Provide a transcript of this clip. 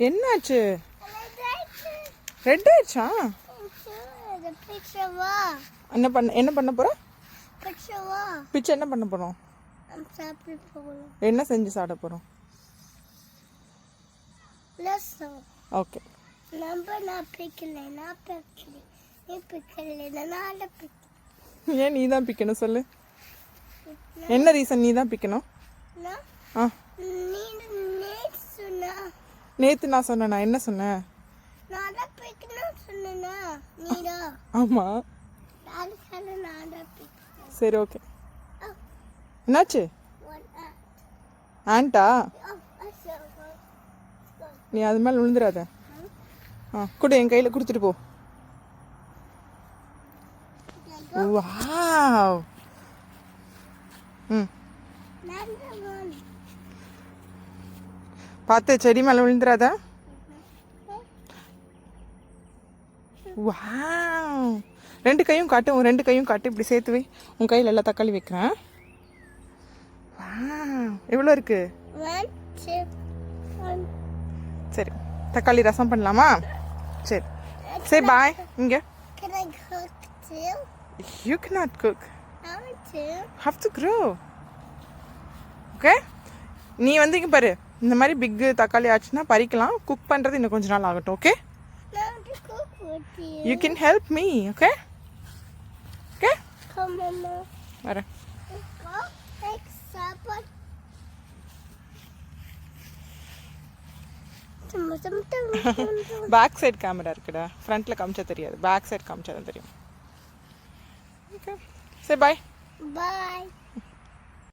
என்னாச்சு? ரெட் ஆயிடுச்சா? என்ன பண்ண போற? பிச்சை என்ன பண்ண போறோம்? என்ன செஞ்சு சாப்பிட போறோம்? ஓகே. ஏன் நீ தான் பிக்கணும் சொல்லு. என்ன ரீசன் நீ தான் பிக்கணும்? நேத்து நான் சொன்னேன். நான் என்ன சொன்னேன்? ஆமா சரி ஓகே. என்னாச்சு? ஆண்டா நீ அது மேலே விழுந்துடாத. கொடு, என் கையில் கொடுத்துட்டு போ. வாவ். பார்த்து செடி மேலே விழுந்துடாத. வாவ். ரெண்டு கையும் காட்டு, உன் ரெண்டு கையும் காட்டு. இப்படி சேர்த்து வை. உன் கையில் எல்லா தக்காளி வைக்கிறேன். எவ்வளோ இருக்கு? சரி, தக்காளி ரசம் பண்ணலாமா? சரி சரி பாய். இங்க you cannot cook. have to grow. Okay. நீ வந்து இங்க பாரு, இந்த மாதிரி பிக் தக்காளி ஆச்சுன்னா பறிக்கலாம். குக் பண்றது இன்னும் கொஞ்ச நாள் ஆகட்டும். Okay. you can help me. okay okay come mama வர. பேக் சைடு கேமரா இருக்குடா. ஃப்ரண்ட்ல காமிச்சா தெரியாது, பேக் சைடு காமிச்சா தான் தெரியும். ஓகே சரி பாய். பாய்.